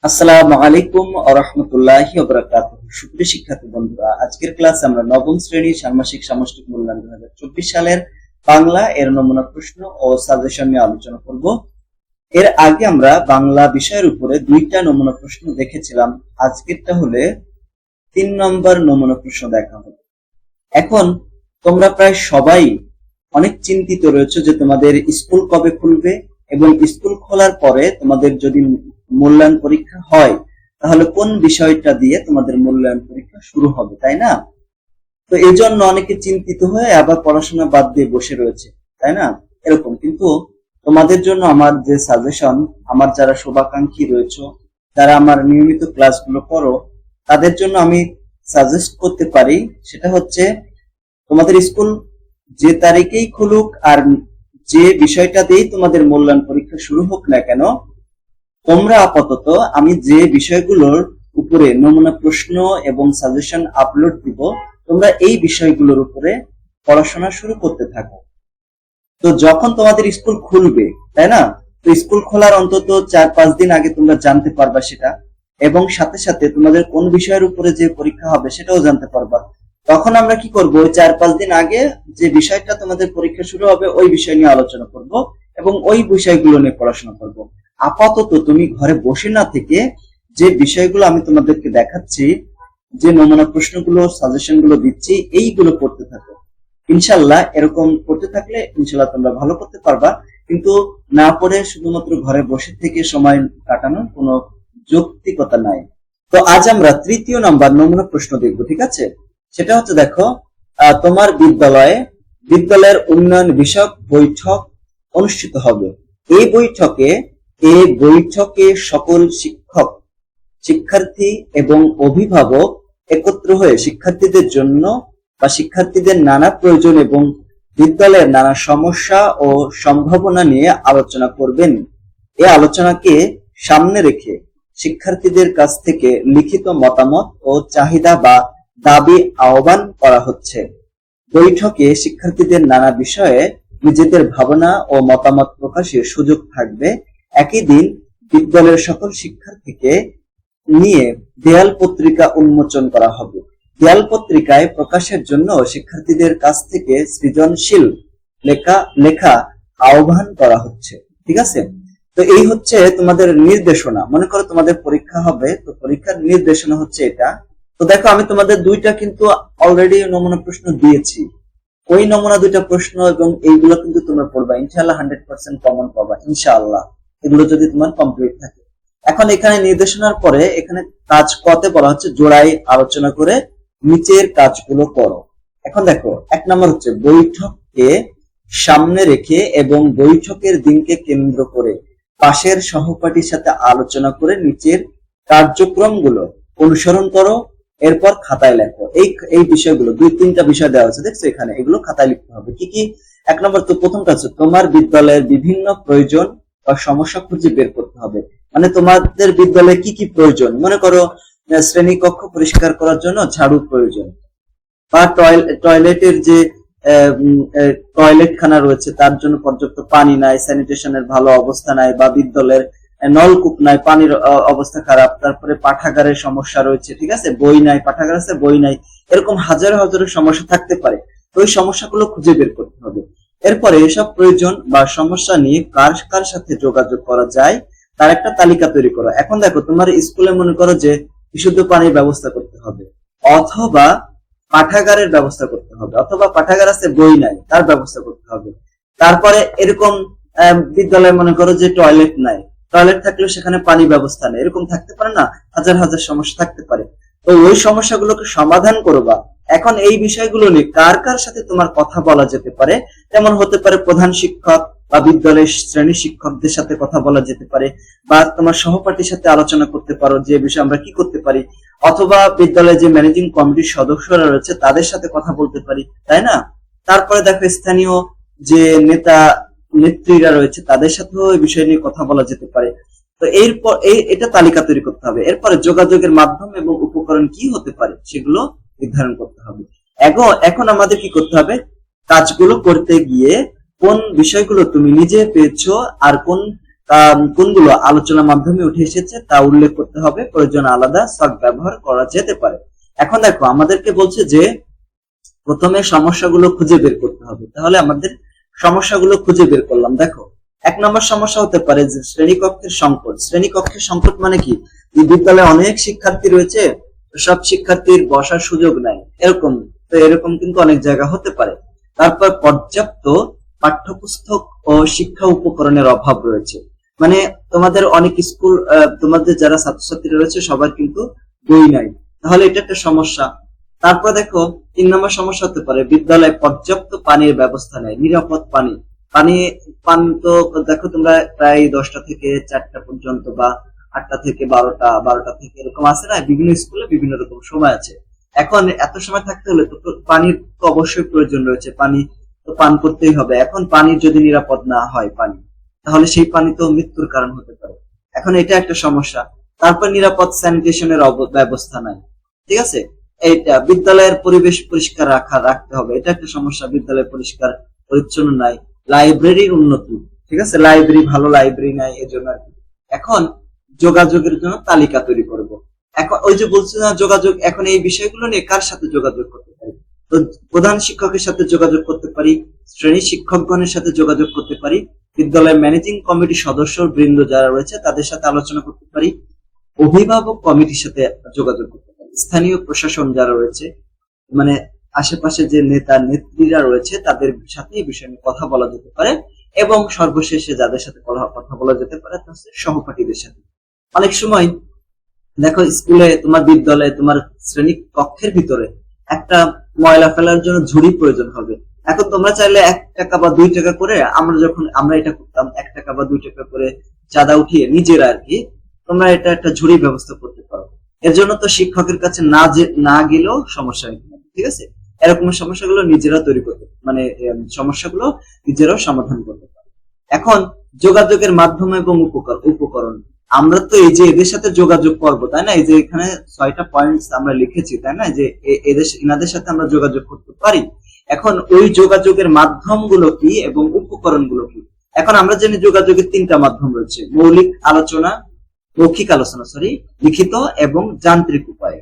আসসালামু আলাইকুম ওয়া রাহমাতুল্লাহি ওয়া বারাকাতুহু। সুপ্রিয় শিক্ষার্থী বন্ধুরা, আজকের ক্লাসে আমরা নবম শ্রেণীর ষান্মাসিক সামষ্টিক মূল্যায়ন 2024 সালের বাংলা এর নমুনা প্রশ্ন ও সাজেশন নিয়ে আলোচনা করব। এর আগে আমরা বাংলা বিষয়ের উপরে দুইটা নমুনা প্রশ্ন দেখেছিলাম। আজকেরটা হলে 3 নম্বর নমুনা প্রশ্ন দেখা হবে। এখন তোমরা প্রায় সবাই অনেক চিন্তিত রয়েছে যে তোমাদের স্কুল কবে খুলবে এবং স্কুল খোলার পরে তোমাদের যদি মূল্যায়ন পরীক্ষা হয় তাহলে কোন বিষয়টা দিয়ে তোমাদের মূল্যায়ন পরীক্ষা শুরু হবে, তাই না? তো এই জন্য অনেকে চিন্তিত হয়ে আবার পড়াশোনা বাদ দিয়ে বসে রয়েছে, তাই না? এরকম কিন্তু তোমাদের জন্য আমার যে সাজেশন, আমার যারা শুভাকাঙ্ক্ষী রয়েছে, যারা আমার নিয়মিত ক্লাসগুলো করো, তাদের জন্য আমি সাজেস্ট করতে পারি, সেটা হচ্ছে তোমাদের স্কুল যে তারিখেই খুলুক আর যে বিষয়টা দিয়েই তোমাদের মূল্যায়ন পরীক্ষা শুরু হোক না কেন, তোমরা আপাতত আমি যে বিষয়গুলোর উপরে নমুনা প্রশ্ন এবং সাজেশন আপলোড দিব, তোমরা এই বিষয়গুলোর উপরে পড়াশোনা শুরু করতে থাকো। তো যখন তোমাদের স্কুল খুলবে, তাই না, তো স্কুল খোলার অন্তত 4-5 দিন আগে তোমরা জানতে পারবা সেটা, এবং সাথে সাথে তোমাদের কোন বিষয়ের উপরে যে পরীক্ষা হবে সেটাও জানতে পারবা। তখন আমরা কি করব, 4-5 দিন আগে যে বিষয়টা তোমাদের পরীক্ষা শুরু হবে ওই বিষয় নিয়ে আলোচনা করব এবং ওই বিষয়গুলো নিয়ে পড়াশোনা করব। আপাতত তুমি ঘরে বসে না থেকে যে বিষয়গুলো আমি তোমাদেরকে দেখাচ্ছি, যে নমুনা প্রশ্নগুলো সাজেশনগুলো দিচ্ছি, এইগুলো পড়তে থাকো। ইনশাল্লাহ এরকম করতে থাকলে ইনশাল্লাহ তোমরা ভালো করতে পারবা। কিন্তু না পড়ে শুধুমাত্র ঘরে বসে থেকে সময় কাটানোর কোনো যৌক্তিকতা নাই। তো আজ আমরা 3য় নাম্বার নমুনা প্রশ্ন দেখবো, ঠিক আছে? সেটা হচ্ছে, দেখো, তোমার বিদ্যালয়ের উন্নয়ন বিষয়ক বৈঠক অনুষ্ঠিত হবে। এই বৈঠকে সকল শিক্ষক, শিক্ষার্থী এবং অভিভাবক একত্র হয়ে শিক্ষার্থীদের জন্য বা শিক্ষার্থীদের নানা প্রয়োজন এবং বিদ্যালয়ের নানা সমস্যা ও সম্ভাবনা নিয়ে আলোচনা করবেন। এই আলোচনাকে সামনে রেখে শিক্ষার্থীদের কাছ থেকে লিখিত মতামত ও চাহিদা বা দাবি আহ্বান করা হচ্ছে। বৈঠকে শিক্ষার্থীদের নানা বিষয়ে নিজেদের ভাবনা ও মতামত প্রকাশের সুযোগ থাকবে। একই দিন বিদ্যালয়ের সকল শিক্ষার্থীকে নিয়ে দেয়াল পত্রিকা উন্মোচন করা হবে। দেয়াল পত্রিকায় প্রকাশের জন্য শিক্ষার্থীদের কাছ থেকে সৃজনশীল লেখা আহ্বান করা হচ্ছে, ঠিক আছে? তো এই হচ্ছে তোমাদের নির্দেশনা। মনে করো তোমাদের পরীক্ষা হবে, তো পরীক্ষার নির্দেশনা হচ্ছে এটা। তো দেখো, আমি তোমাদের দুইটা কিন্তু অলরেডি নমুনা প্রশ্ন দিয়েছি। ওই নমুনা দুইটা প্রশ্ন এবং এইগুলো কিন্তু তোমরা পড়বা, ইনশাআল্লাহ 100% কমন পাবা ইনশাআল্লাহ, এগুলো যদি তোমার কমপ্লিট থাকে। এখন এখানে নির্দেশনার পরে এখানে কাজ কতে বলা হচ্ছে, জোড়াই আলোচনা করে নিচের কাজগুলো করো। এখন দেখো, 1 নম্বর হচ্ছে বৈঠককে সামনে রেখে এবং বৈঠকের দিনকে কেন্দ্র করে পাশের সহপাঠীর সাথে আলোচনা করে নিচের কার্যক্রমগুলো অনুসরণ করো, এরপর খাতায় লেখো। এই বিষয়গুলো 2-3টা বিষয় দেওয়া আছে, দেখছো এখানে, এগুলো খাতায় লিখতে হবে। কি কি? 1 নম্বর, তো প্রথমটা হচ্ছে তোমার বিদ্যালয়ের বিভিন্ন প্রয়োজন বা সমস্যা খুঁজে বের করতে হবে। মানে তোমাদের বিদ্যালয়ে কি কি প্রয়োজন, মনে করো শ্রেণী কক্ষ পরিষ্কার করার জন্য ঝাড়ু প্রয়োজন, বা টয়লেটের যে টয়লেট খানা রয়েছে তার জন্য পর্যাপ্ত পানি নাই, স্যানিটেশনের ভালো অবস্থা নাই, বা বিদ্যালয়ের নলকূপ নাই, পানির অবস্থা খারাপ, তারপরে পাঠাগারের সমস্যা রয়েছে, ঠিক আছে, বই নাই, পাঠাগার আছে বই নাই, এরকম হাজার হাজার সমস্যা থাকতে পারে। তো ওই সমস্যাগুলো খুঁজে বের করতে হবে। এরপরে এসব প্রয়োজন বা সমস্যা নিয়ে কার কার সাথে যোগাযোগ করা যায় তার একটা তালিকা তৈরি করো। এখন দেখো, তোমার স্কুলে মনে করো যে বিশুদ্ধ পানির ব্যবস্থা করতে হবে, অথবা পাঠাগারের ব্যবস্থা করতে হবে, অথবা পাঠাগার আছে বই নাই তার ব্যবস্থা করতে হবে। তারপরে এরকম বিদ্যালয়ে মনে করো যে টয়লেট নাই, টয়লেট থাকলেও সেখানে পানি ব্যবস্থা নেই, এরকম থাকতে পারে না, হাজার হাজার সমস্যা থাকতে পারে। তো ওই সমস্যাগুলোকে সমাধান করবা। এখন এই বিষয়গুলো নিয়ে কার কার সাথে তোমার কথা বলা যেতে পারে, যেমন হতে পারে প্রধান শিক্ষক বা বিদ্যালয়ের শ্রেণী শিক্ষকদের সাথে কথা বলা যেতে পারে, বা তোমার সহপাঠীর সাথে আলোচনা করতে পারো যে বিষয়ে আমরা কি করতে পারি, অথবা বিদ্যালয়ে যে ম্যানেজিং কমিটির সদস্যরা রয়েছে তাদের সাথে কথা বলতে পারি, তাই না? তারপরে দেখো, স্থানীয় যে নেত্রীরা রয়েছে তাদের সাথেও এই বিষয় নিয়ে কথা বলা যেতে পারে। তো এরপর এটা তালিকা তৈরি করতে হবে। এরপরে যোগাযোগের মাধ্যম এবং উপকরণ কি হতে পারে সেগুলো নির্ধারণ করতে হবে। এখন আমাদের কি করতে হবে, কাজগুলো করতে গিয়ে কোন বিষয়গুলো তুমি নিজে পেয়েছো আর কোন কোনগুলো আলোচনার মাধ্যমে উঠে এসেছে তা উল্লেখ করতে হবে, প্রয়োজন আলাদা ছক ব্যবহার করা যেতে পারে। এখন দেখো আমাদেরকে বলছে যে প্রথমে সমস্যাগুলো খুঁজে বের করতে হবে। তাহলে আমাদের সমস্যাগুলো খুঁজে বের করলাম। দেখো 1 নম্বর সমস্যা হতে পারে যে শ্রেণীকক্ষের সংকট। শ্রেণীকক্ষের সংকট মানে কি, এই বিদ্যালয়ে অনেক শিক্ষার্থী রয়েছে, সব শিক্ষার্থীর বসার সুযোগ নাই, এরকম তো এরকম কিন্তু অনেক জায়গা হতে পারে। তারপর পর্যাপ্ত পাঠ্যপুস্তক ও শিক্ষা উপকরণের অভাব রয়েছে, মানে তোমাদের অনেক স্কুল, তোমাদের যারা ছাত্রছাত্রী রয়েছে সবার কিন্তু বই নাই, তাহলে এটা একটা সমস্যা। তারপর দেখো 3 নম্বর সমস্যা হতে পারে বিদ্যালয়ে পর্যাপ্ত পানির ব্যবস্থা নেই, নিরাপদ পানি। পানি পান তো দেখো তোমরা প্রায় 10টা থেকে 4টা পর্যন্ত বা 8টা থেকে 12টা থেকে এরকম আছে না, বিভিন্ন স্কুলে বিভিন্ন রকম সময় আছে। এখন এত সময় থাকতে হলে তো পানির তো অবশ্যই প্রয়োজন রয়েছে, পানি তো পান করতেই হবে। এখন পানি যদি নিরাপদ না হয় পানি, তাহলে সেই পানি তো মৃত্যুর কারণ হতে পারে। এখন এটা একটা সমস্যা। তারপর নিরাপদ স্যানিটেশনের ব্যবস্থা নাই, ঠিক আছে। এইটা বিদ্যালয়ের পরিবেশ পরিষ্কার রাখতে হবে, এটা একটা সমস্যা, বিদ্যালয় পরিষ্কার পরিচ্ছন্ন নাই। লাইব্রেরির উন্নতি, ঠিক আছে, লাইব্রেরি ভালো লাইব্রেরি নাই, এজন্য আর কি। এখন যোগাযোগের জন্য তালিকা তৈরি করব। এখন ওই যে বলছে না যোগাযোগ, এখন এই বিষয়গুলো নিয়ে কার সাথে যোগাযোগ করতে পারি, তো প্রধান শিক্ষকের সাথে যোগাযোগ করতে পারি, শ্রেণী শিক্ষকগণের সাথে যোগাযোগ করতে পারি, বিদ্যালয়ের ম্যানেজিং কমিটির সদস্য বৃন্দ যারা রয়েছে তাদের সাথে আলোচনা করতে পারি, অভিভাবক কমিটির সাথে যোগাযোগ করতে পারি, স্থানীয় প্রশাসন যারা রয়েছে মানে আশেপাশে যে নেতা নেত্রীরা রয়েছে তাদের সাথে এই বিষয়ে কথা বলা যেতে পারে, এবং সর্বশেষে যাদের সাথে কথা বলা যেতে পারে তা হচ্ছে সহপাঠীদের সাথে। অনেক সময় দেখো স্কুলে তোমার বিদ্যালয়ে তোমার শ্রেণী কক্ষের ভিতরে একটা ময়লা ফেলার জন্য ঝুড়ি প্রয়োজন হবে। এখন তোমরা চাইলে 1 টাকা বা 2 টাকা করে, আমরা এটা করতাম, 1 টাকা বা 2 টাকা করে চাঁদা উঠিয়ে নিজেরা আর কি তোমরা এটা একটা ঝুড়ি ব্যবস্থা করতে পারো। এর জন্য তো শিক্ষকের কাছে না গেলেও সমস্যা নেই, ঠিক আছে। এরকম সমস্যাগুলো নিজেরা তৈরি করতে, মানে সমস্যাগুলো নিজেরাও সমাধান করতে পারে। এখন যোগাযোগের মাধ্যম এবং উপকরণ, আমরা তো এই যে এদের সাথে যোগাযোগ করবো, তাই না, এই যে এখানে 6টা পয়েন্টস আমরা লিখেছি, তাই না, যে এনাদের সাথে আমরা যোগাযোগ করতে পারি। এখন ওই যোগাযোগের মাধ্যমগুলো কি এবং উপকরণগুলো কি। এখন আমরা জানি যোগাযোগের 3টা মাধ্যম রয়েছে, মৌখিক আলোচনা, লিখিত এবং যান্ত্রিক উপায়ে।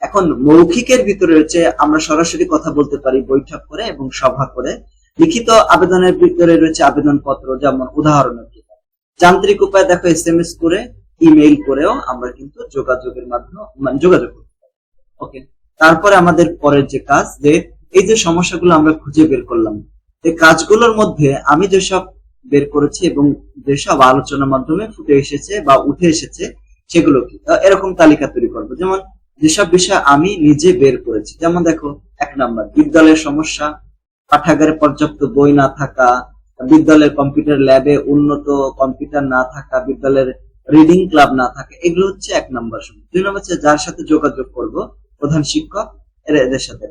এখন মৌখিকের ভিতরে রয়েছে আমরা সরাসরি কথা বলতে পারি বৈঠক করে এবং সভা করে। লিখিত আবেদনের ভিতরে রয়েছে আবেদনপত্র, যেমন উদাহরণের ক্ষেত্রে। যান্ত্রিক উপায় দেখো SMS করে, ইমেইল করেও আমরা কিন্তু যোগাযোগের মাধ্যমে মানে যোগাযোগ করতে পারি। ওকে, তারপরে আমাদের পরের যে কাজ, যে এই যে সমস্যাগুলো আমরা খুঁজে বের করলাম, এই কাজগুলোর মধ্যে আমি যেসব বের করেছি এবং যেসব আলোচনার মাধ্যমে ফুটে এসেছে বা উঠে এসেছে সেগুলো কি, এরকম তালিকা তৈরি করবো। যেমন যেসব বিষয় আমি নিজে বের করেছি, যেমন দেখো 1 নম্বর বিদ্যালয়ের সমস্যা, পাঠাগারে পর্যাপ্ত বই না থাকা, বিদ্যালয়ের কম্পিউটার ল্যাবে উন্নত কম্পিউটার না থাকা, বিদ্যালয়ের রিডিং ক্লাব না থাকা, এগুলো হচ্ছে 1 নম্বর সমস্যা। 2 নম্বর হচ্ছে যার সাথে যোগাযোগ করব, প্রধান শিক্ষক, এদের সাথে।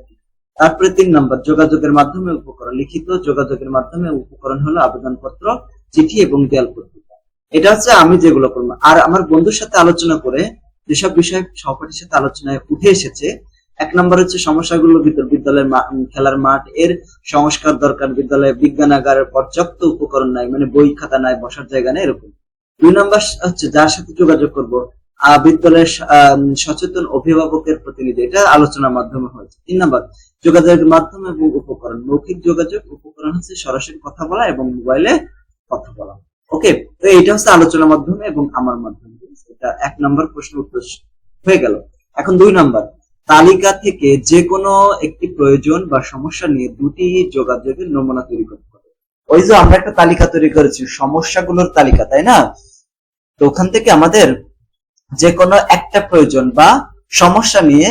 তারপরে 3 নম্বর যোগাযোগের মাধ্যমে উপকরণ, লিখিত যোগাযোগের মাধ্যমে উপকরণ হলো আবেদনপত্র, চিঠি এবং দেয়াল পত্রিকা। এটা হচ্ছে আমি যেগুলো করবো। আর আমার বন্ধুর সাথে আলোচনা করে যেসব বিষয় সহপাঠীর সাথে আলোচনায় উঠে এসেছে, 1 নম্বর হচ্ছে সমস্যাগুলোর ভিতর বিদ্যালয়ের খেলার মাঠ এর সংস্কার দরকার, বিদ্যালয়ে বিজ্ঞানাগারের পর্যাপ্ত উপকরণ নাই, মানে বই খাতা নাই, বসার জায়গা নেই, এরকম। 2 নম্বর হচ্ছে যার সাথে যোগাযোগ করব, বিদ্যালয়ের সচেতন অভিভাবকের প্রতিনিধি, এটা আলোচনার মাধ্যমে হয়েছে। 3 নম্বর যোগাযোগের মাধ্যম এবং উপকরণ, মৌখিক যোগাযোগ, উপকরণ হচ্ছে সরাসরি কথা বলা এবং মোবাইলে কথা বলা। ওকে, তো এটা হচ্ছে আলোচনার মাধ্যমে এবং আমার মাধ্যমে। এটা 1 নম্বর প্রশ্ন উত্তর হয়ে গেল। এখন 2 নম্বর, তালিকা থেকে যে কোনো একটি প্রয়োজন বা সমস্যা নিয়ে 2টি যোগাযোগের নমুনা তৈরি করতে হবে। ওই যে আমরা একটা তালিকা তৈরি করেছি সমস্যাগুলোর তালিকা, তাই না, তো ওখান থেকে আমাদের যে কোনো একটা প্রয়োজন বা সমস্যা নিয়ে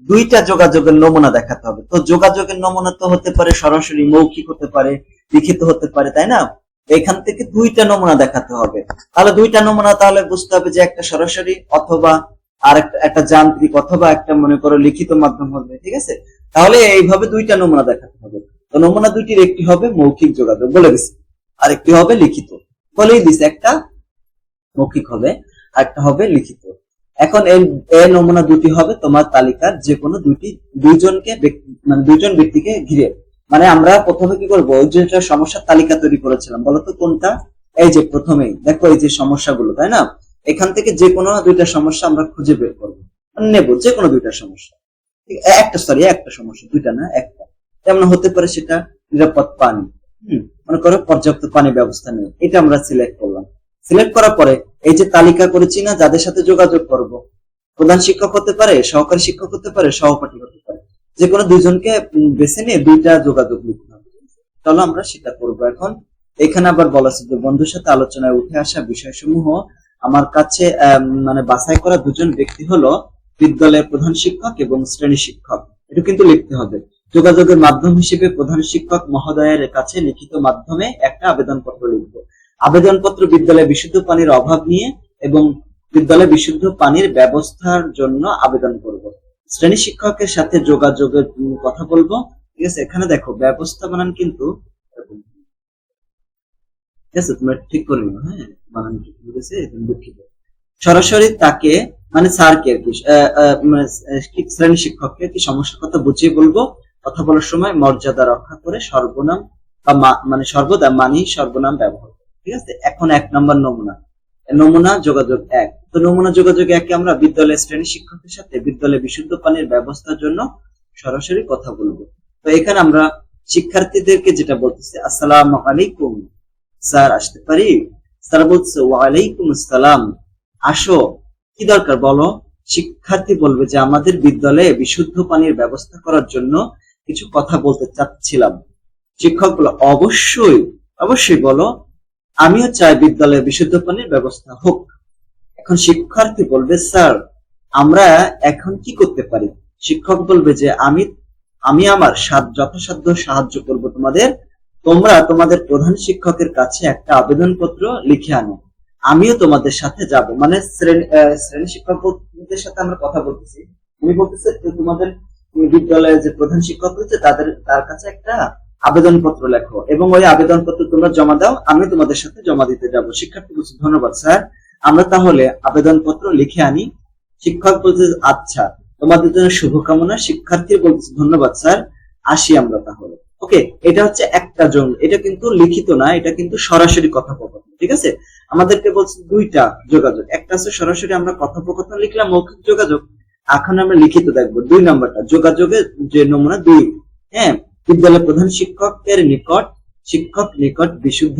2টা যোগাযোগের নমুনা দেখাতে হবে। তো যোগাযোগের নমুনা তো হতে পারে সরাসরি, মৌখিক হতে পারে, লিখিত হতে পারে, তাই না। এখান থেকে 2টা নমুনা দেখাতে হবে। তাহলে 2টা নমুনা, তাহলে বুঝতে হবে যে একটা সরাসরি অথবা আর একটা যান্ত্রিক অথবা একটা মনে করো লিখিত মাধ্যম হবে, ঠিক আছে। তাহলে এইভাবে 2টা নমুনা দেখাতে হবে। তো নমুনা 2টির একটি হবে মৌখিক যোগাযোগ বলে দিছি, আর একটি হবে লিখিত বলেই দিছি। একটা মৌখিক হবে আর একটা হবে লিখিত। এখন এই নমুনা 2টি হবে তোমার তালিকার যে কোনো দুইজন ব্যক্তিকে ঘিরে। মানে আমরা প্রথমে কি করবো, ওই যে সমস্যার তালিকা তৈরি করেছিলাম, বলতো কোনটা, এই যে প্রথমেই দেখো এই যে সমস্যাগুলো, তাই না? এখান থেকে যে কোনো দুইটা সমস্যা আমরা খুঁজে বের করবো, নেব যে কোনো দুইটা সমস্যা। একটা সমস্যা, দুইটা না, একটা। যেমন হতে পারে সেটা নিরাপদ পানি, মনে করো পর্যাপ্ত পানি ব্যবস্থা নেই, এটা আমরা সিলেক্ট করলাম। সিলেক্ট করার পরে এই যে তালিকা করেছি না, যাদের সাথে যোগাযোগ করব, প্রধান শিক্ষক হতে পারে, সহকারী শিক্ষক হতে পারে, সহপাঠী হতে পারে, যে কোনো দুইজনকে বেছে নিয়ে দুইটা যোগাযোগ লিখতে হবে। চলো আমরা সেটা করবো এখন। এখানে আবার বলা আছে যে বন্ধুর সাথে আলোচনায় উঠে আসা বিষয়সমূহ আমার কাছে মানে বাছাই করা দুজন ব্যক্তি হলো বিদ্যালয়ের প্রধান শিক্ষক এবং শ্রেণী শিক্ষক, এটা কিন্তু লিখতে হবে। যোগাযোগের মাধ্যম হিসেবে প্রধান শিক্ষক মহোদয়ের কাছে লিখিত মাধ্যমে একটা আবেদনপত্র লিখব। আবেদনপত্র বিদ্যালয়ে বিশুদ্ধ পানির অভাব নিয়ে এবং বিদ্যালয়ে বিশুদ্ধ পানির ব্যবস্থার জন্য আবেদন করব। শ্রেণী শিক্ষকের সাথে যোগাযোগের কথা বলবো, ঠিক আছে? এখানে দেখো ব্যবস্থা বানান কিন্তু ঠিক আছে, তোমরা ঠিক করে নিও, হ্যাঁ বানান ঠিক বলেছে, দুঃখিত। সরাসরি তাকে মানে স্যারকে আর কি শ্রেণী শিক্ষককে কি সমস্যার কথা বুঝিয়ে বলবো। কথা বলার সময় মর্যাদা রক্ষা করে সর্বনাম বা মানে সর্বদা মানি সর্বনাম ব্যবহার, ঠিক আছে? এখন 1 নম্বর নমুনা যোগাযোগ 1। তো নমুনা যোগাযোগ 1-এ আমরা বিদ্যালয়ের শ্রেণী শিক্ষকের সাথে বিদ্যালয়ে বিশুদ্ধ পানির ব্যবস্থার জন্য সরাসরি কথা বলবো। তো এখানে আমরা শিক্ষার্থীদেরকে যেটা বলতেছি, আসসালামু আলাইকুম স্যার, আসতে পারি? স্যার বলছে ওয়ালাইকুম আসসালাম, আসো, কি দরকার বলো। শিক্ষার্থী বলবে যে আমাদের বিদ্যালয়ে বিশুদ্ধ পানির ব্যবস্থা করার জন্য কিছু কথা বলতে চাচ্ছিলাম। শিক্ষক বলো অবশ্যই অবশ্যই বলো, আমিও চাই বিদ্যালয়ে বিশুদ্ধ পানির ব্যবস্থা হোক। এখন শিক্ষার্থী বলবে স্যার আমরা এখন কি করতে পারি। শিক্ষক বলবে যে আমি আমার যথাসাধ্য সাহায্য করব তোমাদের। তোমরা তোমাদের প্রধান শিক্ষকের কাছে একটা আবেদনপত্র লিখে আনো, আমিও তোমাদের সাথে যাব। মানে শ্রেণী শিক্ষকদের সাথে আমরা কথা বলতেছি, উনি বলতেছে তোমাদের বিদ্যালয়ে যে প্রধান শিক্ষক রয়েছে তার কাছে একটা আবেদনপত্র লেখো এবং ওই আবেদনপত্র তোমরা জমা দাও, আমি তোমাদের সাথে জমা দিতে যাব। শিক্ষার্থী বলছে ধন্যবাদ স্যার, আমরা তাহলে আবেদনপত্র লিখে আনি। শিক্ষক বলছে আচ্ছা, তোমাদের জন্য শুভকামনা। শিক্ষার্থী বলছে ধন্যবাদ স্যার, আসি আমরা তাহলে। ওকে, এটা হচ্ছে একটা জন, এটা কিন্তু লিখিত না, এটা কিন্তু সরাসরি কথোপকথন, ঠিক আছে? আমাদেরকে বলছে দুইটা যোগাযোগ, একটা আছে সরাসরি আমরা কথোপকথন লিখলাম মৌখিক যোগাযোগ, এখন আমরা লিখিত দেখবো 2 নম্বরটা যোগাযোগের যে নমুনা 2। হ্যাঁ, বিদ্যালয় প্রধান শিক্ষক নিকট বিশুদ্ধ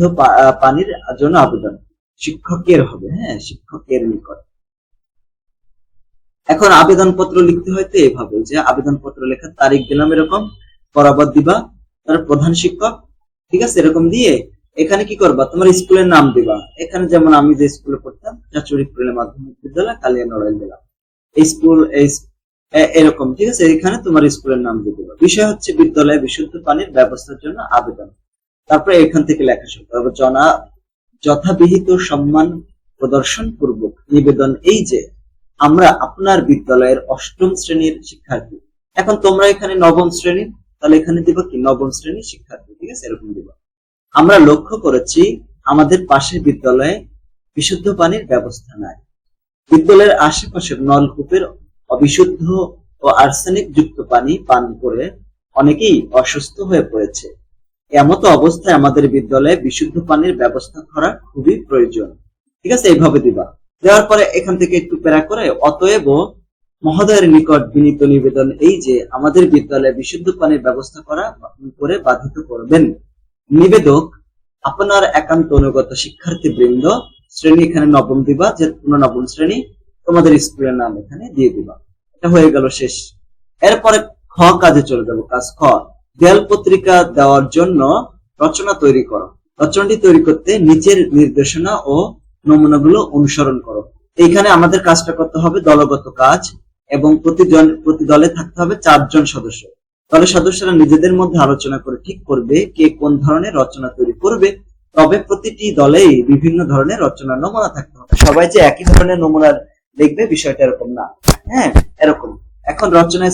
পানির জন্য আবেদন। শিক্ষকের হবে, হ্যাঁ শিক্ষকের নিকট। এখন আবেদনপত্র লিখতে হয়তো এভাবে যে আবেদনপত্র লেখার তারিখ দিলাম এরকম, বরাবর দিবা, তার প্রধান শিক্ষক, ঠিক আছে? এরকম দিয়ে এখানে কি করবা, তোমার স্কুলের নাম দিবা। এখানে যেমন আমি যে স্কুলে পড়তাম চাচুরি প্রিলি মাধ্যমিক বিদ্যালয় কালিয়া নড়াইল দিলাম এই স্কুল, এরকম, ঠিক আছে? এখানে তোমার স্কুলের নাম দিয়ে দিবা। বিষয় হচ্ছে বিদ্যালয়ে বিশুদ্ধ পানির ব্যবস্থার জন্য আবেদন। তারপরে এখান থেকে লেখা শুরু করবো, যথাবিহিত সম্মান প্রদর্শন পূর্বক নিবেদন এই যে আমরা আপনার বিদ্যালয়ের 8ম শ্রেণীর শিক্ষার্থী। এখন তোমরা এখানে 9ম শ্রেণীর, তাহলে এখানে দিবা কি 9ম শ্রেণীর শিক্ষার্থী, ঠিক আছে? এরকম দিবা। আমরা লক্ষ্য করেছি আমাদের পাশের বিদ্যালয়ে বিশুদ্ধ পানির ব্যবস্থা নাই। বিদ্যালয়ের আশেপাশের নলকূপের অবিশুদ্ধ ও আর্সেনিক যুক্ত পানি পান করে অনেকেই অসুস্থ হয়ে পড়েছে। এমতো অবস্থায় আমাদের বিদ্যালয়ে বিশুদ্ধ পানির ব্যবস্থা করা খুবই প্রয়োজন, ঠিক আছে? এইভাবে দিবা। দেওয়ার পরে এখান থেকে একটু প্যারা করে অতএব মহোদয়ের নিকট বিনীত নিবেদন এই যে আমাদের বিদ্যালয়ে বিশুদ্ধ পানির ব্যবস্থা করে বাধিত করবেন। নিবেদক আপনার একান্ত অনুগত শিক্ষার্থী বৃন্দ। শ্রেণী এখানে 9ম দিবা, যে 9ম শ্রেণী, তোমাদের স্কুলের নাম এখানে দিয়ে দিবা। এটা হয়ে গেল শেষ। এরপরে খ কাজে চলে যাবো। কাজ খ, দেয়াল পত্রিকা দেওয়ার জন্য রচনা তৈরি করো। রচনাটি তৈরি করতে নিচের নির্দেশনা ও নমুনাগুলো অনুসরণ করো। এইখানে আমাদের কাজটা করতে হবে দলগত কাজ এবং প্রতি দলে থাকতে হবে 4 জন সদস্য। দলের সদস্যরা নিজেদের মধ্যে আলোচনা করে ঠিক করবে কে কোন ধরনের রচনা তৈরি করবে। তবে প্রতিটি দলেই বিভিন্ন ধরনের রচনার নমুনা থাকতে হবে, সবাই যে একই ধরনের নমুনা দেখবে বিষয়টা এরকম না, হ্যাঁ এরকম। এখন রচনায়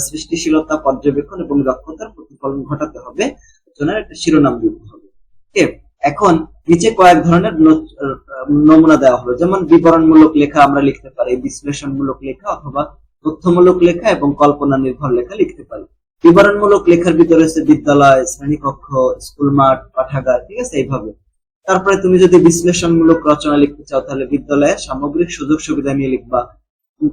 সৃষ্টিশীলতা, পর্যবেক্ষণ এবং দক্ষতার প্রতিফলন ঘটাতে হবে, রচনার একটা শিরোনাম দিতে হবে। এখন নিচে কয়েক ধরনের নমুনা দেওয়া হলো, যেমন বিবরণমূলক লেখা আমরা লিখতে পারি, বিশ্লেষণমূলক লেখা অথবা তথ্যমূলক লেখা এবং কল্পনা নির্ভর লেখা লিখতে পারি। বিবরণমূলক লেখার ভিতরে আছে বিদ্যালয়, শ্রেণীকক্ষ, স্কুল মাঠ, পাঠাগার, ঠিক আছে? এইভাবে তারপরে তুমি যদি বিশ্লেষণমূলক রচনা লিখতে চাও তাহলে বিদ্যালয়ের সামগ্রিক সুযোগ সুবিধা নিয়ে লিখবা।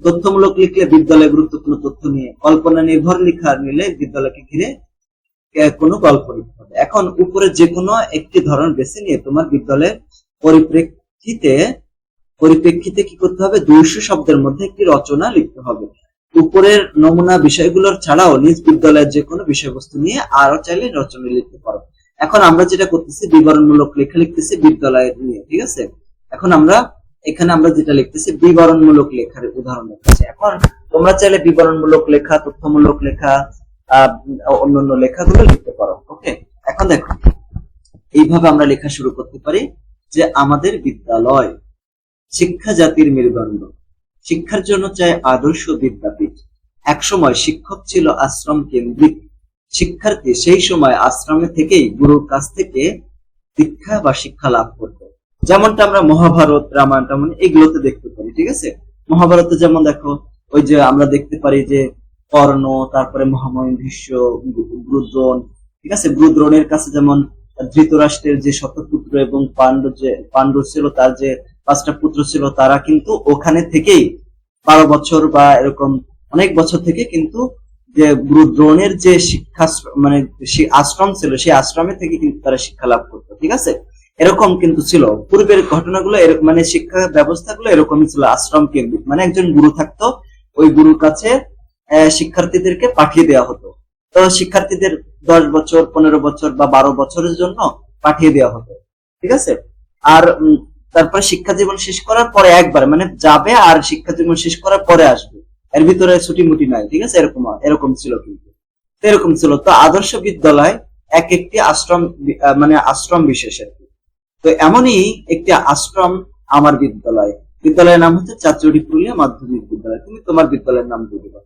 তথ্যমূলক লিখলে বিদ্যালয়ে গুরুত্বপূর্ণ তথ্য নিয়ে, কল্পনা নির্ভর লেখা নিলে বিদ্যালয়কে ঘিরে কোনো গল্প লিখতে হবে। এখন উপরে যে কোনো একটি ধরন বেছে নিয়ে তোমার বিদ্যালয়ের পরিপ্রেক্ষিতে কি করতে হবে, 200 শব্দের মধ্যে একটি রচনা লিখতে হবে। উপরের নমুনা বিষয়গুলোর ছাড়াও নিজ বিদ্যালয়ের যে কোনো বিষয়বস্তু নিয়ে আরো চাইলে রচনা লিখতে পারো। এখন আমরা যেটা করতেছি বিবরণমূলক লেখা লিখতেছি বিদ্যালয় নিয়ে, ঠিক আছে। এখন এখানে আমরা যেটা লিখতেছি বিবরণমূলক লেখার উদাহরণ লিখতেছি। এখন তোমরা চাইলে বিবরণমূলক লেখা, তথ্যমূলক লেখা, অন্যান্য লেখাগুলো লিখতে পারো। ওকে, এখন দেখো এইভাবে আমরা লেখা শুরু করতে পারি যে আমাদের বিদ্যালয় শিক্ষা জাতির মেরুদণ্ড, শিক্ষার জন্য চাই আদর্শ বিদ্যাপীঠ। একসময় শিক্ষক ছিল আশ্রম কেন্দ্রিক, শিক্ষার্থী সেই সময় আশ্রমে থেকেই গুরুর কাছ থেকে দীক্ষা বা শিক্ষা লাভ করত। যেমনটা আমরা মহাভারত, রামায়ণ টামায়ণ এগুলোতে দেখতে পারি, ঠিক আছে। মহাভারতে যেমন দেখো ওই যে আমরা দেখতে পারি যে কর্ণ, তারপরে মহামহিম ভীষ্ম, ব্রুদ্রোণ, ঠিক আছে। ব্রুদ্রোণের কাছে যেমন ধৃতরাষ্ট্রের যে শতপুত্র এবং পাণ্ডু ছিল, তার যে 5টা পুত্র ছিল, তারা কিন্তু ওখানে থেকেই 12 বছর বা এরকম অনেক বছর থেকে কিন্তু যে ব্রুদ্রোণের যে শিক্ষা মানে আশ্রম ছিল, সেই আশ্রমে থেকে কিন্তু তারা শিক্ষা লাভ করতো, ঠিক আছে। এরকম কিন্তু ছিল পূর্বের ঘটনাগুলো, মানে শিক্ষা ব্যবস্থাগুলো এরকমই ছিল, আশ্রম কেন্দ্রিক। মানে একজন গুরু থাকতো, ওই গুরুর কাছে শিক্ষার্থীদেরকে পাঠিয়ে দেওয়া হতো। তো শিক্ষার্থীদের 10 বছর, 15 বছর বা 12 বছরের জন্য পাঠিয়ে দেওয়া হতো, ঠিক আছে। আর তারপরে শিক্ষা জীবন শেষ করার পরে একবার মানে যাবে, আর শিক্ষা জীবন শেষ করার পরে আসবে, এর ভিতরে ছুটি মুটি নাই, ঠিক আছে। এরকম ছিল, কিন্তু এরকম ছিল। তো আদর্শ বিদ্যালয় এক একটি আশ্রম, মানে আশ্রম বিশেষ আর কি। তো এমনই একটি আশ্রম আমার বিদ্যালয়। বিদ্যালয়ের নাম হচ্ছে চাচুড়ি পুরুলিয়া মাধ্যমিক বিদ্যালয়। তুমি তোমার বিদ্যালয়ের নাম দিয়ে দিবা।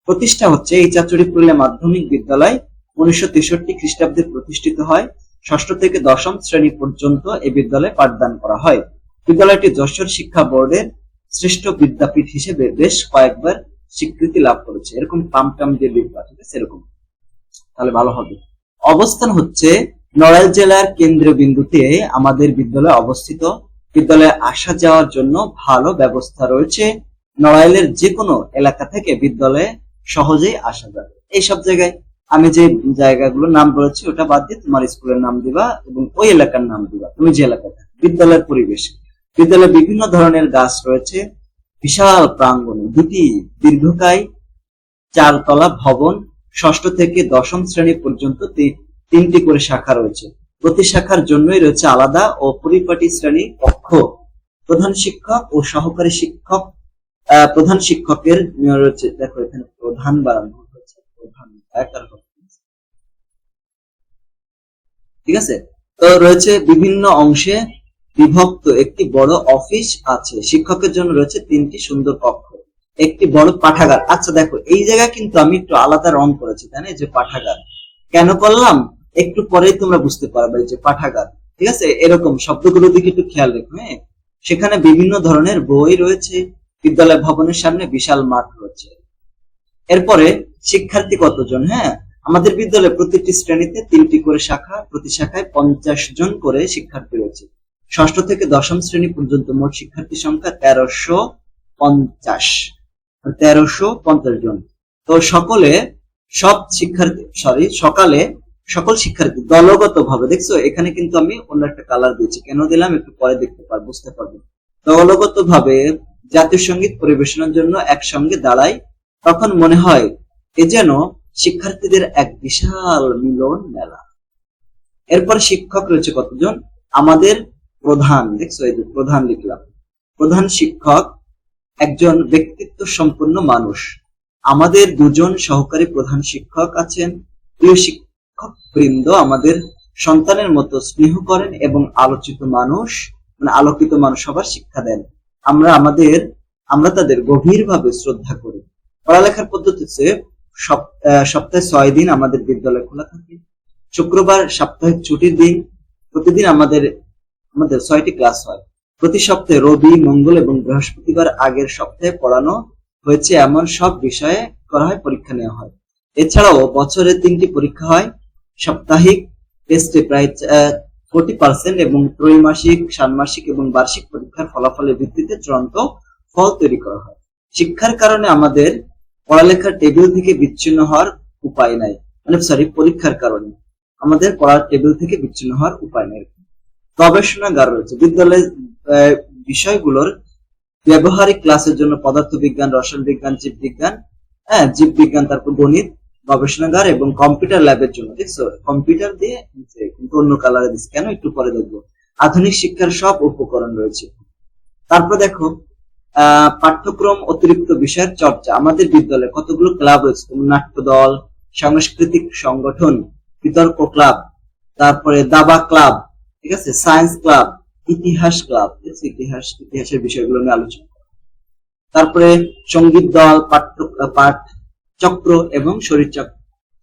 প্রতিষ্ঠা হচ্ছে এই চাচুড়ি পুরুলিয়া মাধ্যমিক বিদ্যালয় 1963 খ্রিস্টাব্দে প্রতিষ্ঠিত হয়। 6ষ্ঠ থেকে 10ম শ্রেণী পর্যন্ত এই বিদ্যালয়ে পাঠদান করা হয়। বিদ্যালয়টি যশোর শিক্ষা বোর্ডের শ্রেষ্ঠ বিদ্যাপীঠ হিসেবে বেশ কয়েকবার স্বীকৃতি লাভ করেছে। এরকম পাম দিয়ে লিখবা, ঠিক আছে, এরকম, তাহলে ভালো হবে। অবস্থান হচ্ছে নড়াইল জেলার কেন্দ্রীয় বিন্দুতে আমাদের বিদ্যালয় অবস্থিত। বিদ্যালয়ে আসা যাওয়ার জন্য ভালো ব্যবস্থা রয়েছে। নড়াইলের যে কোনো এলাকা থেকে বিদ্যালয়ে সহজেই আসা যাবে। এইসব জায়গায় আমি যে জায়গাগুলোর নাম বলেছি ওটা বাদ দিয়ে তোমার স্কুলের নাম দিবা এবং ওই এলাকার নাম দিবা, তুমি যে এলাকাতে। বিদ্যালয়ের পরিবেশ, বিদ্যালয়ে বিভিন্ন ধরনের গাছ রয়েছে। বিশাল প্রাঙ্গণে 2টি দীর্ঘকায় 4 তলা ভবন। 6ষ্ঠ থেকে 10ম শ্রেণী পর্যন্ত 3টি করে শাখা রয়েছে। প্রতি শাখার জন্যই রয়েছে আলাদা ও পরিপাটি শ্রেণী কক্ষ। প্রধান শিক্ষক ও সহকারী শিক্ষক, প্রধান শিক্ষকের রয়েছে, দেখো এখানে প্রধান বানানো হয়েছে, প্রধান, ঠিক আছে। তো রয়েছে বিভিন্ন অংশে বিভক্ত একটি বড় অফিস আছে। শিক্ষকের জন্য রয়েছে 3টি সুন্দর কক্ষ, একটি বড় পাঠাগার। আচ্ছা দেখো এই জায়গা কিন্তু আমি একটু আলাদা রং করেছি, তাই না। যে পাঠাগার কেন করলাম একটু পরেই তোমরা বুঝতে পারবে, যে পাঠাগার, ঠিক আছে। এরকম শব্দগুলোর দিকে একটু খেয়াল রেখো। হ্যাঁ, সেখানে বিভিন্ন ধরনের বই রয়েছে। বিদ্যালয় ভবনের সামনে বিশাল মাঠ রয়েছে। এরপরে শিক্ষার্থী কতজন? হ্যাঁ, আমাদের বিদ্যালয়ে প্রতিটি শ্রেণীতে 3টি করে শাখা, প্রতি শাখায় 50 জন করে শিক্ষার্থী রয়েছে। 6ষ্ঠ থেকে 10ম শ্রেণী পর্যন্ত মোট শিক্ষার্থী সংখ্যা 1350 জন। তো সকালে সকল শিক্ষার্থী দলগত ভাবে, দেখছো এখানে কিন্তু আমি অন্য একটা কালার দিয়েছি, কেন দিলাম একটু পরে বুঝতে পারবে। দলগত ভাবে জাতীয় সঙ্গীত পরিবেশনের জন্য একসঙ্গে দাঁড়ায়। তখন মনে হয় এ যেন শিক্ষার্থীদের এক বিশাল মিলন মেলা। এরপর শিক্ষক রয়েছে কতজন? আমাদের প্রধান, দেখছো এই যে প্রধান লিখলাম। প্রধান শিক্ষক একজন ব্যক্তিত্ব সম্পন্ন মানুষ। আমাদের 2 জন সহকারী প্রধান শিক্ষক আছেন। প্রিয় শিক্ষক বৃন্দ আমাদের সন্তানের মতো স্নেহ করেন এবং আলোকিত মানুষ সবার শিক্ষা দেন। আমরা তাদের গভীরভাবে শ্রদ্ধা করি। পড়ালেখার পদ্ধতি হচ্ছে সপ্তাহে 6 দিন আমাদের বিদ্যালয় খোলা থাকে। শুক্রবার সাপ্তাহিক ছুটির দিন। প্রতিদিন আমাদের 6টি ক্লাস হয়। প্রতি সপ্তাহে রবি, মঙ্গল এবং বৃহস্পতিবার আগের সপ্তাহে পড়ানো হয়েছে এমন সব বিষয়ে করা হয়, পরীক্ষা নেওয়া হয়। এছাড়াও বছরে 3টি পরীক্ষা হয়। সাপ্তাহিক টেস্টে প্রায় 40% এবং ত্রৈমাসিক, ষান্মাসিক এবং বার্ষিক পরীক্ষার ফলাফলের ভিত্তিতে চূড়ান্ত ফল তৈরি করা হয়। শিক্ষার কারণে আমাদের পড়ালেখার টেবিল থেকে বিচ্ছিন্ন হওয়ার উপায় নাই, মানে পরীক্ষার কারণে আমাদের পড়ার টেবিল থেকে বিচ্ছিন্ন হওয়ার উপায় নেই। গবেষণাগার রয়েছে বিদ্যালয়ের বিষয়গুলোর ব্যবহারিক ক্লাসের জন্য পদার্থবিজ্ঞান, রসায়ন বিজ্ঞান, জীববিজ্ঞান, তারপর গণিত গবেষণাগার এবং কম্পিউটার ল্যাবের জন্য। দেখছো কম্পিউটার দিয়ে কিন্তু অন্য কালারে দিচ্ছে কেন, একটু পরে দেখবো। আধুনিক শিক্ষার সব উপকরণ রয়েছে। তারপর দেখো পাঠ্যক্রম অতিরিক্ত বিষয়ের চর্চা। আমাদের বিদ্যালয়ে কতগুলো ক্লাব রয়েছে, নাট্য দল, সাংস্কৃতিক সংগঠন, বিতর্ক ক্লাব, তারপরে দাবা ক্লাব, ঠিক আছে, সায়েন্স ক্লাব, ইতিহাস ক্লাব, ইতিহাসের বিষয়গুলো নিয়ে আলোচনা। তারপরে সঙ্গীত দল, পাঠ চক্র এবং শরীর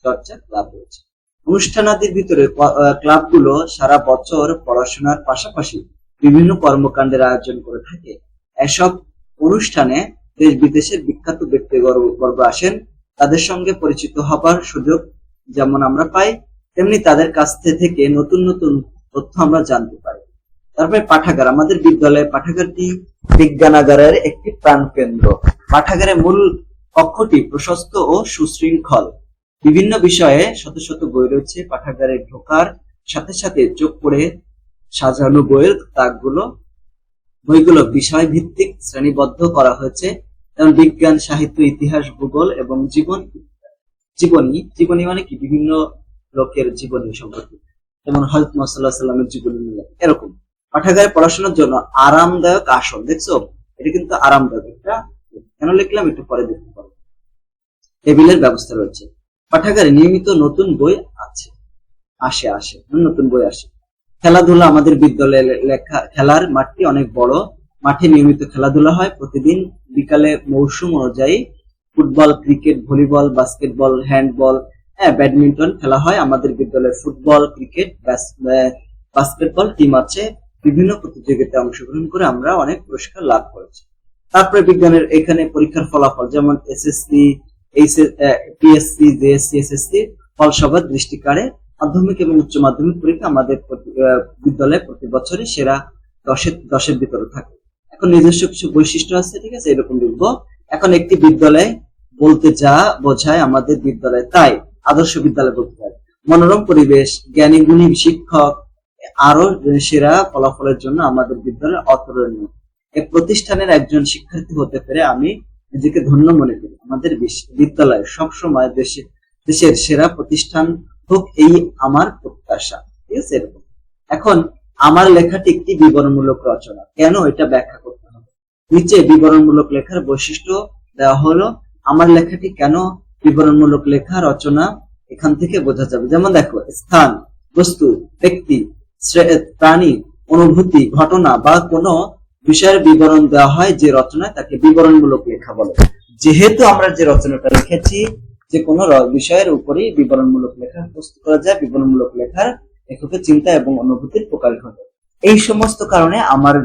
চর্চা ক্লাব রয়েছে। অনুষ্ঠানাদির ভিতরে ক্লাবগুলো সারা বছর পড়াশোনার পাশাপাশি বিভিন্ন কর্মকাণ্ডের আয়োজন করে থাকে। এসব অনুষ্ঠানে দেশ বিদেশের বিখ্যাত ব্যক্তিবর্গ আসেন। তাদের সঙ্গে পরিচিত হবার সুযোগ যেমন আমরা পাই, তেমনি তাদের কাছ থেকে নতুন নতুন তথ্য আমরা জানতে পারি। তারপরে পাঠাগার। আমাদের বিদ্যালয়ে পাঠাগারটি বিজ্ঞানাগারের একটি প্রাণকেন্দ্র। পাঠাগারের মূল কক্ষটি প্রশস্ত ও সুশৃঙ্খল। বিভিন্ন বিষয়ে শত শত বই রয়েছে। পাঠাগারে ঢোকার সাথে সাথে চোখ পড়ে সাজানো বইয়ের বইগুলো বিষয় ভিত্তিক শ্রেণীবদ্ধ করা হয়েছে, যেমন বিজ্ঞান, সাহিত্য, ইতিহাস, ভূগোল এবং জীবনী মানে কি, বিভিন্ন লোকের জীবনী সম্পর্কে, যেমন হযরত মুহাম্মদ সাল্লাল্লাহু আলাইহি ওয়াসাল্লামের জীবনী নিয়ে এরকম। পাঠাগারে পড়াশোনার জন্য আরামদায়ক আসন, দেখছো এটা কিন্তু আরামদায়ক, এটা কেন লিখলাম একটু পরে দেখতে পাবো। টেবিলের ব্যবস্থা রয়েছে। পাঠাগারে নিয়মিত নতুন বই আসে নতুন বই আসে। খেলাধুলা। আমাদের বিদ্যালয়ে খেলার মাঠটি অনেক বড়। মাঠে নিয়মিত খেলাধুলা হয়। প্রতিদিন বিকালে মৌসুম অনুযায়ী football, cricket, volleyball, basketball, handball, badminton খেলা হয়। আমাদের বিদ্যালয়ে ফুটবল, ক্রিকেট, বাস্কেটবল টিম আছে। বিভিন্ন প্রতিযোগিতায় অংশগ্রহণ করে আমরা অনেক পুরস্কার লাভ করেছি। তারপরে বিজ্ঞানের এখানে পরীক্ষার ফলাফল, যেমন এসএসসি, পিএসসি, জেএসসি, এসএসসি ফল সবার দৃষ্টি কাড়ে। মাধ্যমিক এবং উচ্চ মাধ্যমিক পরীক্ষা আমাদের বিদ্যালয়ে প্রতি বছরই সেরা 10-এর ভিতরে থাকে। এখন নিজস্ব কিছু বৈশিষ্ট্য আছে, ঠিক আছে, এরকম লিখবো। এখন একটি বিদ্যালয় বলতে যা বোঝায় আমাদের বিদ্যালয় তাই আদর্শ বিদ্যালয় বলতে হয়। মনোরম পরিবেশ, জ্ঞানী গুণী শিক্ষক, আরো সেরা ফলাফলের জন্য আমাদের বিদ্যালয় অতুলনীয়। এই প্রতিষ্ঠানের একজন শিক্ষার্থী হতে পেরে আমি নিজেকে ধন্য মনে করি। আমাদের বিদ্যালয় সবসময় দেশের সেরা প্রতিষ্ঠান হোক, এই আমার প্রত্যাশা, ঠিক আছে, এরকম। এখন আমার লেখাটি একটি বিবরণমূলক রচনা, কেন এটা ব্যাখ্যা করতে হবে। নিচে বিবরণমূলক লেখার বৈশিষ্ট্য দেওয়া হলো। আমার লেখাটি কেন বিবরণমূলক লেখা রচনা এখান থেকে বোঝা যাবে। যেমন দেখো, স্থান, বস্তু, ব্যক্তি, প্রাণী, অনুভূতি, ঘটনা বা কোনো বিষয়ের বিবরণ দেওয়া হয় যে রচনায়, তাকে বিবরণমূলক লেখা বলে। যেহেতু আমরা যে রচনাটা লিখেছি, যে কোনো বিষয়ের উপরেই বিবরণমূলক লেখা প্রস্তুত করা যায়। বিবরণমূলক লেখার লেখকের চিন্তা এবং অনুভূতির প্রকাশ ঘটে। এই সমস্ত কারণে আমার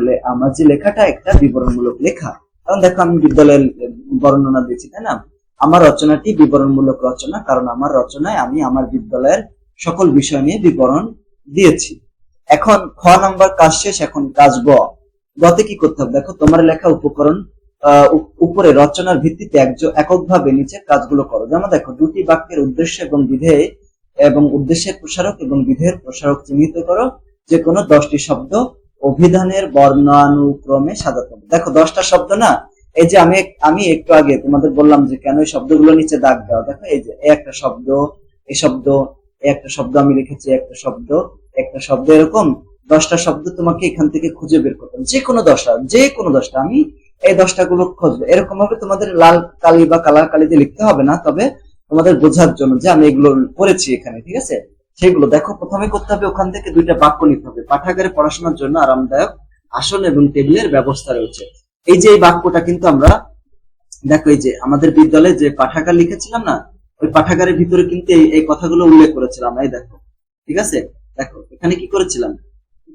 যে লেখাটা একটা বিবরণমূলক লেখা। কারণ দেখো, আমি বিদ্যালয়ের বর্ণনা দিয়েছি, তাই না। আমার রচনাটি বিবরণমূলক রচনা, কারণ আমার রচনায় আমি আমার বিদ্যালয়ের সকল বিষয় নিয়ে বিবরণ দিয়েছি। এখন খ নম্বর কাজ শেষ। এখন কাজ গতে কি করতে হবে। দেখো, তোমার লেখা উপকরণ উপরে রচনার ভিত্তিতে এককভাবে নিচে কাজগুলো করো। যেমন দেখো, দুটি বাক্যের উদ্দেশ্য এবং উদ্দেশ্যের প্রসারক এবং বিধেয়ের প্রসারক চিহ্নিত করো। যে কোনো 10টি শব্দ অভিধানের বর্ণানুক্রমে সাজাতে হবে। দেখো 10টা শব্দ না, এই যে আমি একটু আগে তোমাদের বললাম যে কেন এই শব্দগুলো নিচে দাগ দাও। দেখো, এই যে একটা শব্দ, এই শব্দ, একটা শব্দ আমি লিখেছি, একটা শব্দ, এরকম 10টা শব্দ তোমাকে এখান থেকে খুঁজে বের করতে হবে। যে কোনো 10টা আমি এই 10টা গুলো খুঁজবো। এরকম ভাবে তোমাদের লাল কালি বা কালার কালিতে লিখতে হবে না, তবে তোমাদের বোঝার জন্য যে আমি এগুলো পড়েছি এখানে, ঠিক আছে, সেগুলো দেখো। প্রথমে করতে হবে, ওখান থেকে 2টা বাক্য নিতে হবে। পাঠাগারে পড়াশোনার জন্য আরামদায়ক আসন এবং টেবিলের ব্যবস্থা রয়েছে। এই যে এই বাক্যটা কিন্তু আমরা দেখো, এই যে আমাদের বিদ্যালয়ে যে পাঠাগার লিখেছিলাম না, ওই পাঠাগারের ভিতরে কিন্তু এই কথাগুলো উল্লেখ করেছিলাম। এই দেখো, ঠিক আছে, দেখো এখানে কি করেছিলাম,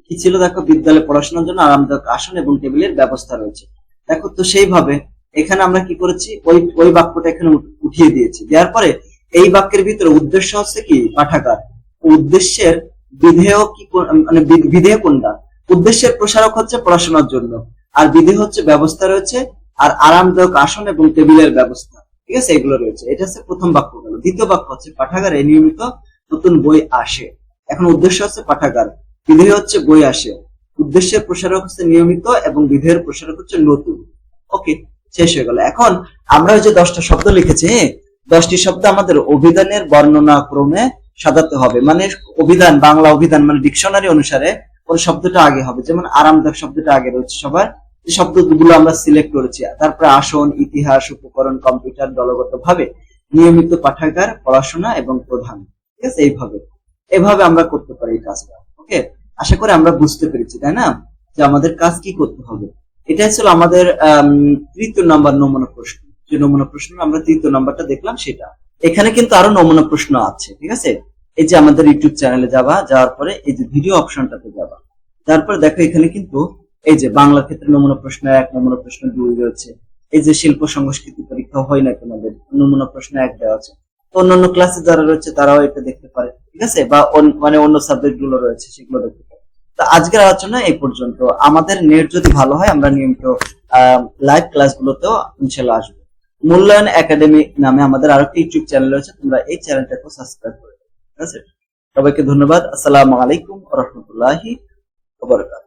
কি ছিল, দেখো, বিদ্যালয়ে পড়াশোনার জন্য আরামদায়ক আসন এবং টেবিলের ব্যবস্থা রয়েছে। দেখো, তো সেইভাবে এখানে আমরা কি করেছি, ওই বাক্যটা এখানে উঠিয়ে দিয়েছি। দেওয়ার পরে এই বাক্যের ভিতরে উদ্দেশ্য হচ্ছে কি, পাঠাগার। উদ্দেশ্যের বিধেয় কি মানে বিধেয় কোনটা? উদ্দেশ্যের প্রসারক হচ্ছে পড়াশোনার জন্য, আর বিধেয় হচ্ছে ব্যবস্থা রয়েছে, আর আরামদায়ক আসন এবং টেবিলের ব্যবস্থা, ঠিক আছে, এগুলো রয়েছে। এটা হচ্ছে প্রথম বাক্য গেল। দ্বিতীয় বাক্য হচ্ছে পাঠাগারে নিয়মিত নতুন বই আসে। এখন উদ্দেশ্য হচ্ছে পাঠাগার, বিধেয় হচ্ছে বই আসে, উদ্দেশ্যের প্রসারক হচ্ছে নিয়মিত এবং বিধেয়ের প্রসারক হচ্ছে নতুন। ওকে, শেষ হয়ে গেল। এখন আমরা ওই যে 10টা শব্দ লিখেছি, 10টি শব্দ আমাদের অভিধানের বর্ণনা ক্রমে সাজাতে হবে। মানে অভিধান, বাংলা অভিধান মানে ডিকশনারি অনুসারে কোন শব্দটা আগে হবে। যেমন আরামদায়ক শব্দটা আগে রয়েছে সবার, যে শব্দগুলো আমরা সিলেক্ট করেছি। তারপরে আসন, ইতিহাস, উপকরণ, কম্পিউটার, দলগত ভাবে, নিয়মিত, পাঠাগার, পড়াশোনা এবং প্রধান। ঠিক আছে, এইভাবে আমরা করতে পারি এই কাজটা। ওকে, আশা করি আমরা বুঝতে পেরেছি, তাই না, যে আমাদের কাজ কি করতে হবে। এটাই ছিল আমাদের তৃতীয় নাম্বার নমুনা প্রশ্ন। যে নমুনা প্রশ্ন আমরা তৃতীয় নাম্বারটা দেখলাম সেটা। এখানে কিন্তু আরো নমুনা প্রশ্ন আছে, ঠিক আছে। এই যে আমাদের ইউটিউব চ্যানেলে যাওয়ার পরে এই যে ভিডিও অপশনটাতে যাবা, তারপরে দেখো এখানে কিন্তু এই যে বাংলার ক্ষেত্রে নমুনা প্রশ্ন 1, নমুনা প্রশ্ন 2 রয়েছে। এই যে শিল্প সংস্কৃতি পরীক্ষা হয় না তোমাদের, নমুনা প্রশ্ন 1 দেওয়া আছে। অন্যান্য ক্লাসে যারা রয়েছে তারাও এটা দেখতে পারে, ঠিক আছে, বা মানে অন্য সাবজেক্ট গুলো রয়েছে সেগুলো দেখতে পারে। তো আজকের আলোচনা এই পর্যন্ত। আমাদের নেট যদি ভালো হয় আমরা নিয়মিত লাইভ ক্লাসগুলোতেও ইনশাআল্লাহ আসবো। মূল্যায়ন একাডেমি নামে আমাদের আরেকটি ইউটিউব চ্যানেল রয়েছে, তোমরা এই চ্যানেলটাকে সাবস্ক্রাইব করে, ঠিক আছে। সবাইকে ধন্যবাদ। আসসালামু আলাইকুম ওয়া রাহমাতুল্লাহি ওয়া বারাকাতুহু।